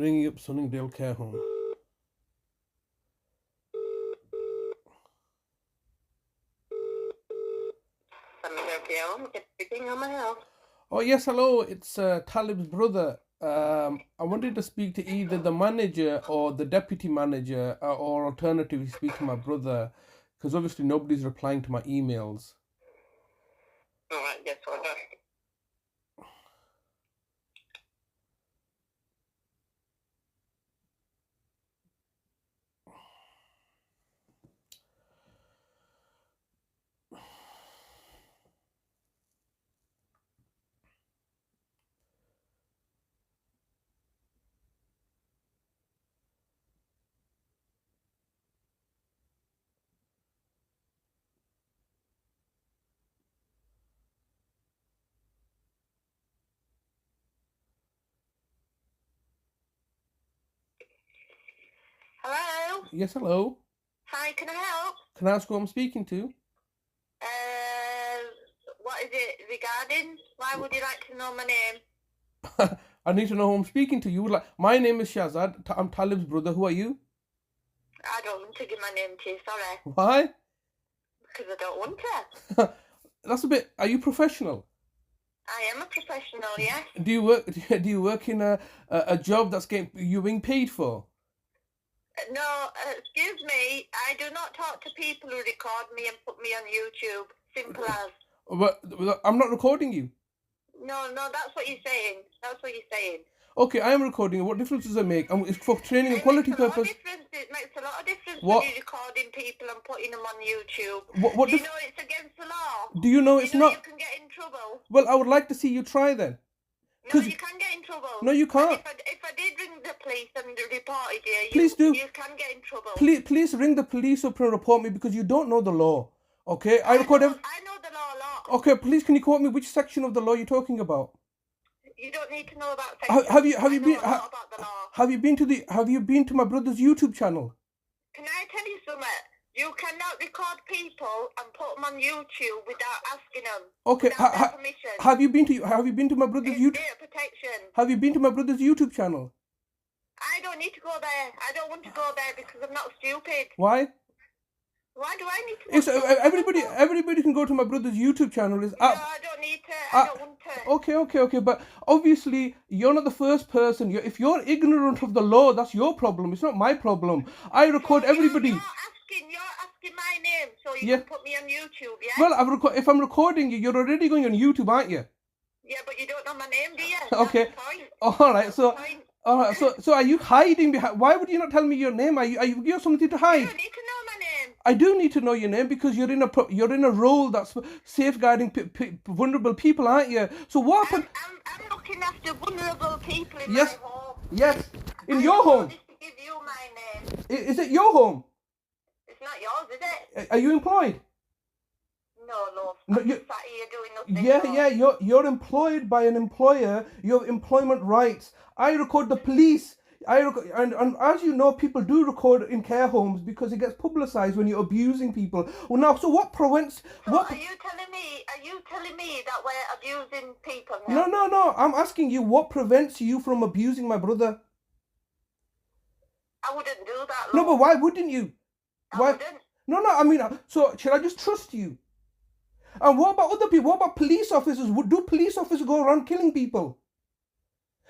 Ringing up Sunningdale Care Home. Sunningdale Care Home, just speaking on my house. Oh yes, hello. It's Talib's brother. I wanted to speak to either the manager or the deputy manager, or alternatively speak to my brother, because obviously nobody's replying to my emails. All right, yes, hold on. Hello? Yes, hello. Hi, can I help? Can I ask who I'm speaking to? What is it regarding? Why would you like to know my name? I need to know who I'm speaking to. You would like? My name is Shazad. I'm Talib's brother. Who are you? I don't want to give my name to you, sorry. Why? Because I don't want to. That's a bit. Are you professional? I am a professional, yes. Do you work? Do you work in a job that's you're being paid for? No, excuse me, I do not talk to people who record me and put me on YouTube. Simple as. But I'm not recording you. No, that's what you're saying. That's what you're saying. Okay, I am recording. What difference does it make? It's for training and quality purpose. It makes a lot of difference What? when you're recording people and putting them on YouTube. What Do you know it's against the law? Do you know it's not? You can get in trouble. Well, I would like to see you try then. No, you can get in trouble. No, you can't. If I did ring the police and reported you, please do. You can get in trouble. Please ring the police up and report me, because you don't know the law. Okay, I know the law a lot. Okay, please, can you quote me which section of the law you're talking about? You don't need to know about sections. Have you been? About the law. Have you been to my brother's YouTube channel? Can I tell you something? You cannot record people and put them on YouTube without asking them. Okay, without their permission. Have you been to my brother's YouTube? Data protection. Have you been to my brother's YouTube channel? I don't need to go there. I don't want to go there because I'm not stupid. Why? Why do I need to? Everybody can go to my brother's YouTube channel. No, I don't need to. I don't want to. Okay. But obviously, you're not the first person. If you're ignorant of the law, that's your problem. It's not my problem. I record everybody. You're asking my name, so you can put me on YouTube, yeah? Well, if I'm recording you, you're already going on YouTube, aren't you? Yeah, but you don't know my name, do you? Okay. All right. So are you hiding behind? Why would you not tell me your name? Are you have something to hide? You don't need to know my name. I do need to know your name, because you're in a role that's safeguarding vulnerable people, aren't you? So what happened? I'm looking after vulnerable people in my home. Yes, in your home. To give you my name. Is it your home? It's not yours, is it? Are you employed? No, love. I'm just sat here doing nothing. Yeah. You're employed by an employer. You have employment rights. I record the police. And as you know, people do record in care homes because it gets publicized when you're abusing people. Well, now, so what prevents? Are you telling me that we're abusing people now? No. I'm asking you, what prevents you from abusing my brother? I wouldn't do that, love. No, but why wouldn't you? I wouldn't. No. I mean, so should I just trust you? And what about other people? What about police officers? Do police officers go around killing people?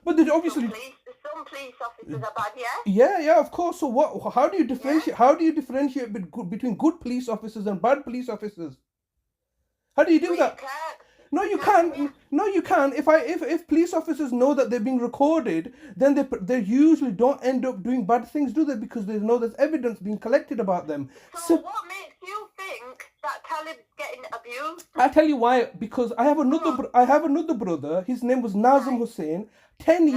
But they obviously. Some police officers are bad, yeah? Yeah, of course. So what? How do you differentiate? Yeah. How do you differentiate between good police officers and bad police officers? How do you do that? No, you can't. No, you can't. If police officers know that they're being recorded, then they usually don't end up doing bad things, do they? Because they know there's evidence being collected about them. So what makes you think that Talib's getting abused? I tell you why. Because I have another brother. His name was Nazim Hussain. 10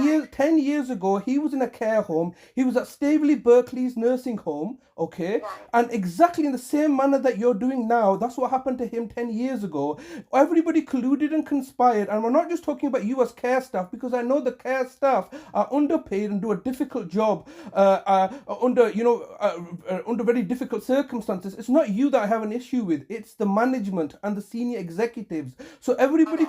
years ago, he was in a care home. He was at Staveley Berkeley's nursing home, okay? Right. And exactly in the same manner that you're doing now, that's what happened to him 10 years ago. Everybody colluded and conspired. And we're not just talking about you as care staff, because I know the care staff are underpaid and do a difficult job under very difficult circumstances. It's not you that I have an issue with. It's the management and the senior executives. So everybody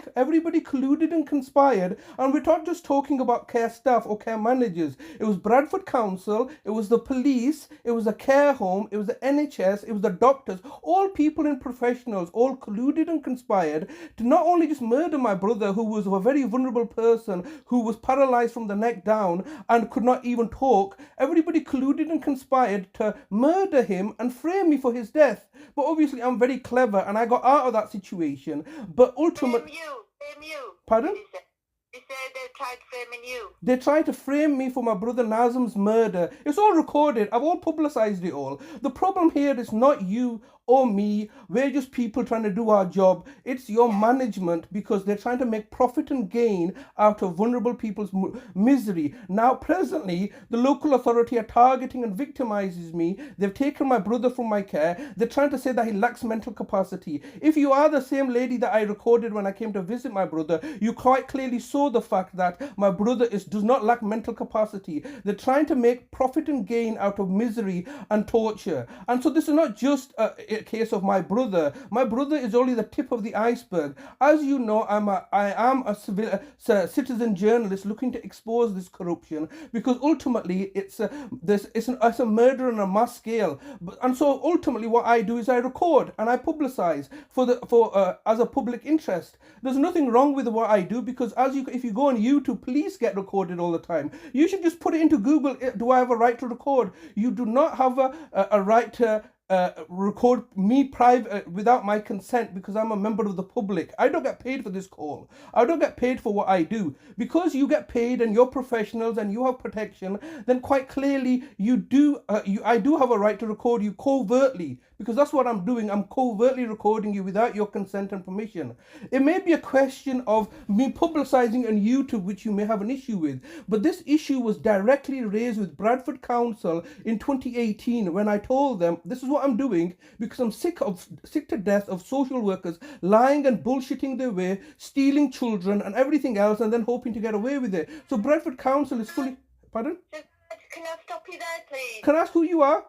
colluded and conspired. And we're not just talking talking about care staff or care managers. It was Bradford Council, it was the police, it was a care home, it was the NHS, it was the doctors, all people and professionals, all colluded and conspired to not only just murder my brother, who was a very vulnerable person, who was paralyzed from the neck down and could not even talk. Everybody colluded and conspired to murder him and frame me for his death. But obviously I'm very clever and I got out of that situation. But ultimately... Frame you. Pardon? They said they tried framing you. They tried to frame me for my brother Nazim's murder. It's all recorded. I've all publicized it all. The problem here is not you or me. We're just people trying to do our job. It's your management, because they're trying to make profit and gain out of vulnerable people's misery. Now, presently, the local authority are targeting and victimizes me. They've taken my brother from my care. They're trying to say that he lacks mental capacity. If you are the same lady that I recorded when I came to visit my brother, you quite clearly saw the fact that my brother does not lack mental capacity. They're trying to make profit and gain out of misery and torture. And so this is not just a case of my brother. My brother is only the tip of the iceberg. As you know, I am a citizen journalist looking to expose this corruption, because ultimately it's a murder on a mass scale. And so ultimately what I do is I record and I publicize as a public interest. There's nothing wrong with what I do, because if you go on YouTube, police get recorded all the time. You should just put it into Google. Do I have a right to record? You do not have a right to record me private without my consent, because I'm a member of the public. I don't get paid for this call. I don't get paid for what I do. Because you get paid and you're professionals and you have protection, then quite clearly I do have a right to record you covertly, because that's what I'm doing. I'm covertly recording you without your consent and permission. It may be a question of me publicizing on YouTube, which you may have an issue with, but this issue was directly raised with Bradford Council in 2018 when I told them this is what I'm doing, because I'm sick to death of social workers lying and bullshitting their way, stealing children and everything else, and then hoping to get away with it. So Bradford Council is fully... Pardon? Can I stop you there, please? Can I ask who you are?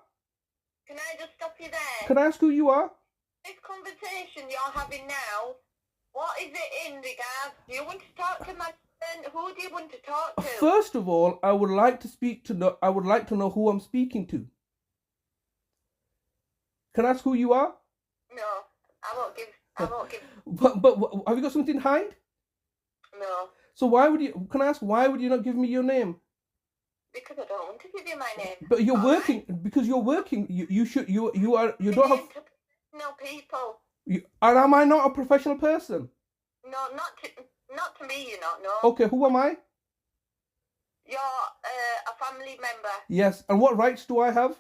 Can I just stop you there? Can I ask who you are? This conversation you're having now, what is it in regards? Do you want to talk to my friend? Who do you want to talk to? First of all, I would like to know who I'm speaking to. Can I ask who you are? No, I won't give. But have you got something to hide? No. So can I ask why would you not give me your name? Because I don't want to give you my name. But you're working, because you're working. You don't have. No people. And am I not a professional person? No, not to me. You're not. No. Okay, who am I? You're a family member. Yes, and what rights do I have?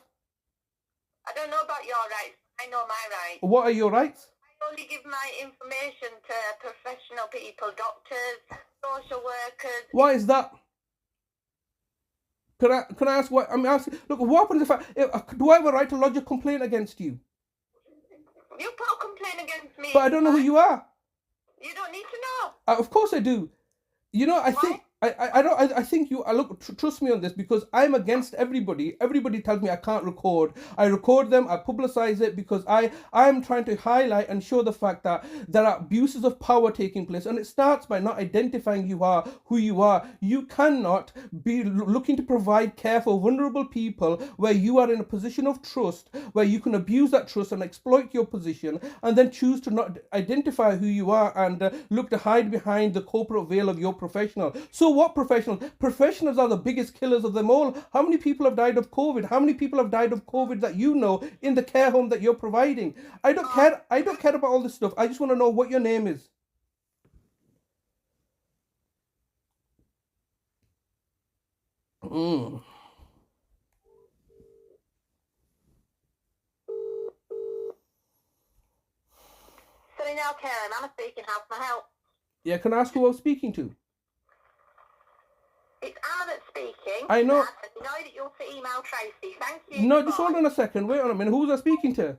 I don't know about your rights. I know my rights. What are your rights? I only give my information to professional people, doctors, social workers. Why is that? Can I ask what I'm asking? Look, what happens if do I have a right to lodge a complaint against you? You put a complaint against me. But I don't know who you are. You don't need to know. Of course I do. You know, I think I think you. Trust me on this, because I'm against everybody. Everybody tells me I can't record. I record them. I publicize it because I am trying to highlight and show the fact that there are abuses of power taking place, and it starts by not identifying who you are. You cannot be looking to provide care for vulnerable people where you are in a position of trust, where you can abuse that trust and exploit your position, and then choose to not identify who you are and look to hide behind the corporate veil of your professional. So what professionals? Professionals are the biggest killers of them all. How many people have died of COVID? How many people have died of COVID that you know in the care home that you're providing? I don't care about all this stuff. I just want to know what your name is. Sunningdale Care, I'm speaking. How can I help? Yeah, can I ask who I'm speaking to? It's Anna that's speaking. I know. You know that you're to email Tracy. Thank you. No, just hold on a second. Wait on a minute. Who's I speaking to?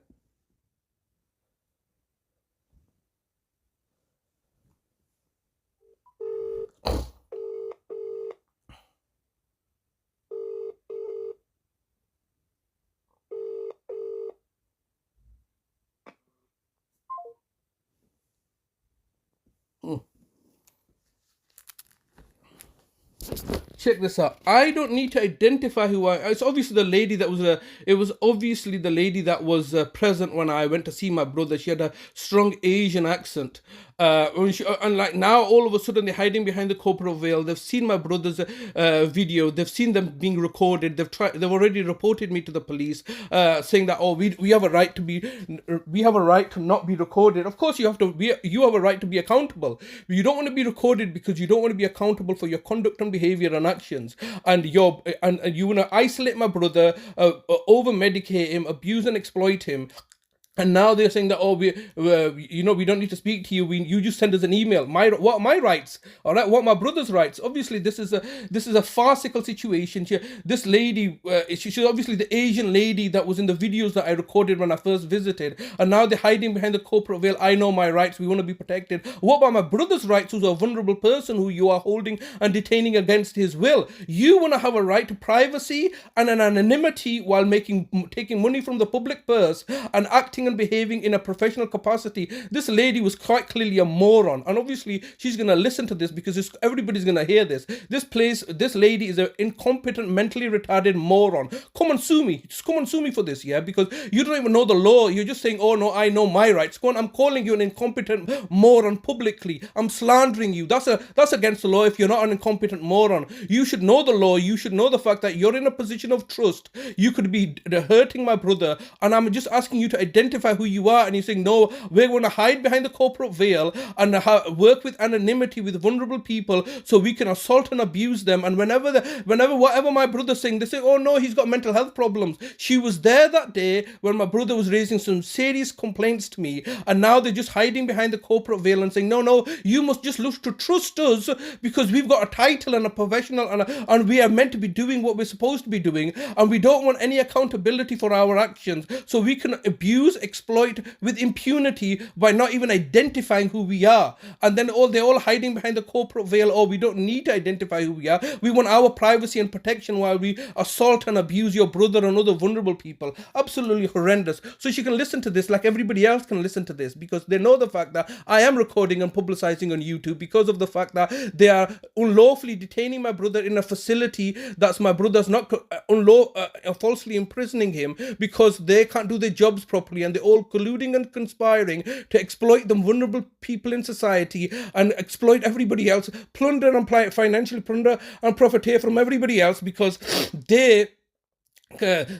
check this out. I don't need to identify who I. It's obviously the lady that was. It was obviously the lady that was present when I went to see my brother. She had a strong Asian accent. And like now, all of a sudden, they're hiding behind the corporate veil. They've seen my brother's video. They've seen them being recorded. They've already reported me to the police, saying that we have a right to not be recorded. Of course, you have a right to be accountable. You don't want to be recorded because you don't want to be accountable for your conduct and behavior and actions. And you want to isolate my brother, over medicate him, abuse and exploit him. And now they're saying that we don't need to speak to you. You just send us an email. What are my rights? All right, what are my brother's rights? Obviously, this is a farcical situation. This lady, she's obviously the Asian lady that was in the videos that I recorded when I first visited. And now they're hiding behind the corporate veil. I know my rights. We want to be protected. What about my brother's rights, who's a vulnerable person who you are holding and detaining against his will? You want to have a right to privacy and an anonymity while taking money from the public purse and acting and behaving in a professional capacity. This lady was quite clearly a moron, and obviously she's going to listen to this because everybody's going to hear this. This lady is an incompetent, mentally retarded moron. Come and sue me. Just come and sue me for this, yeah? Because you don't even know the law. You're just saying, oh no, I know my rights. Go on, I'm calling you an incompetent moron publicly. I'm slandering you. That's against the law if you're not an incompetent moron. You should know the law. You should know the fact that you're in a position of trust. You could be hurting my brother, and I'm just asking you to identify who you are, and you're saying, no, we're going to hide behind the corporate veil and work with anonymity with vulnerable people so we can assault and abuse them. And whatever my brother's saying, they say, oh no, he's got mental health problems. She was there that day when my brother was raising some serious complaints to me, and now they're just hiding behind the corporate veil and saying, no, you must just look to trust us because we've got a title and a professional and we are meant to be doing what we're supposed to be doing, and we don't want any accountability for our actions, so we can abuse, exploit with impunity by not even identifying who we are. And then they're all hiding behind the corporate veil. Oh, we don't need to identify who we are. We want our privacy and protection while we assault and abuse your brother and other vulnerable people. Absolutely horrendous. So she can listen to this like everybody else can listen to this, because they know the fact that I am recording and publicizing on YouTube because of the fact that they are unlawfully detaining my brother in a facility that's my brother's not falsely imprisoning him because they can't do their jobs properly, and they're all colluding and conspiring to exploit the vulnerable people in society and exploit everybody else, plunder and financially plunder and profiteer from everybody else because they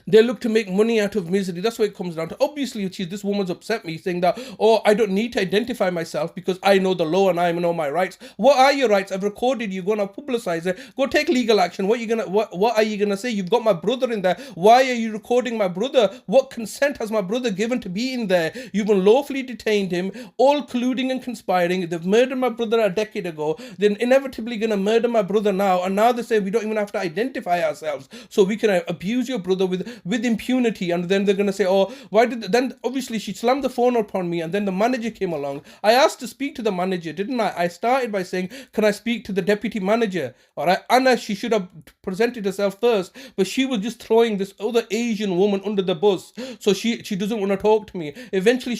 look to make money out of misery. That's what it comes down to. Obviously, this woman's upset me, saying that, oh, I don't need to identify myself because I know the law and I know my rights. What are your rights? I've recorded you. Going to publicize it. Go take legal action. What are you gonna say? You've got my brother in there. Why are you recording my brother? What consent has my brother given to be in there? You've unlawfully detained him, all colluding and conspiring. They've murdered my brother a decade ago. They're inevitably gonna murder my brother now, and now they say we don't even have to identify ourselves, so we can abuse your brother with impunity. And then they're going to say, oh, then obviously she slammed the phone upon me, and then the manager came along. I asked to speak to the manager, didn't I? I started by saying, can I speak to the deputy manager? All right, Anna, she should have presented herself first, but she was just throwing this other Asian woman under the bus, so she doesn't want to talk to me. Eventually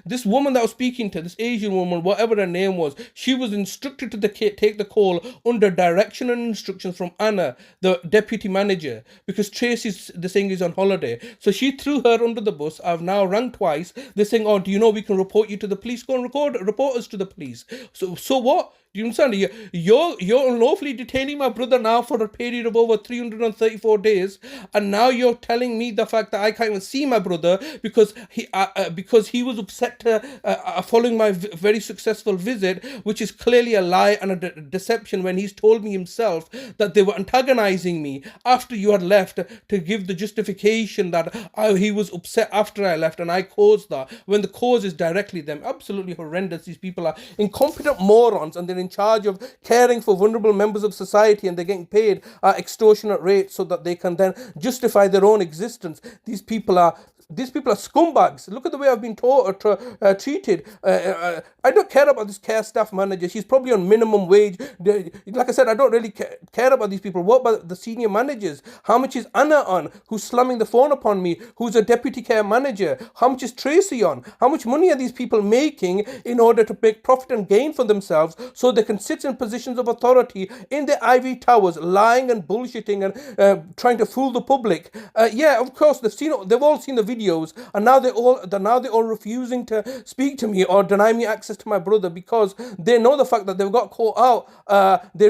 this woman that I was speaking to, this Asian woman, whatever her name was, she was instructed to take the call under direction and instructions from Anna, the deputy manager, because Tracy's the thing is on holiday. So she threw her under the bus. I've now rang twice. They're saying, oh, do you know we can report you to the police? Go and report us to the police. So what? Do you understand? You're unlawfully detaining my brother now for a period of over 334 days, and now you're telling me the fact that I can't even see my brother because he was upset following my very successful visit, which is clearly a lie and a deception when he's told me himself that they were antagonizing me after you had left to give the justification that he was upset after I left and I caused that, when the cause is directly them. Absolutely horrendous. These people are incompetent morons, and they're in charge of caring for vulnerable members of society, and they're getting paid at extortionate rates so that they can then justify their own existence. These people are These people are scumbags. Look at the way I've been treated. I don't care about this care staff manager. She's probably on minimum wage. Like I said, I don't really care about these people. What about the senior managers? How much is Anna on, who's slamming the phone upon me, who's a deputy care manager? How much is Tracy on? How much money are these people making in order to make profit and gain for themselves so they can sit in positions of authority in the ivory towers, lying and bullshitting and trying to fool the public? Yeah, of course, they've all seen the videos, and now they're all refusing to speak to me or deny me access to my brother because they know the fact that they've got caught out. They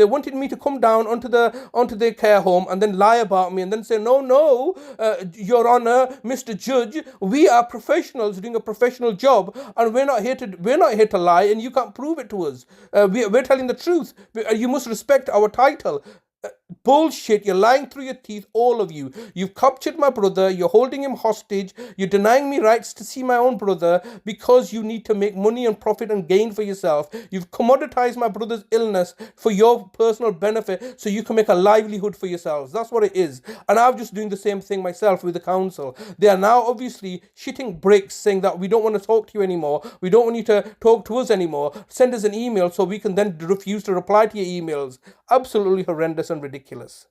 wanted me to come down onto their care home and then lie about me and then say, no, Your Honor, Mr. Judge, we are professionals doing a professional job, and we're not here to lie, and you can't prove it to us. We're telling the truth. You must respect our title. Bullshit, you're lying through your teeth, all of you. You've captured my brother, you're holding him hostage, you're denying me rights to see my own brother because you need to make money and profit and gain for yourself. You've commoditized my brother's illness for your personal benefit so you can make a livelihood for yourselves. That's what it is. And I'm just doing the same thing myself with the council. They are now obviously shitting bricks, saying that we don't want to talk to you anymore, we don't want you to talk to us anymore, send us an email so we can then refuse to reply to your emails. Absolutely horrendous and ridiculous.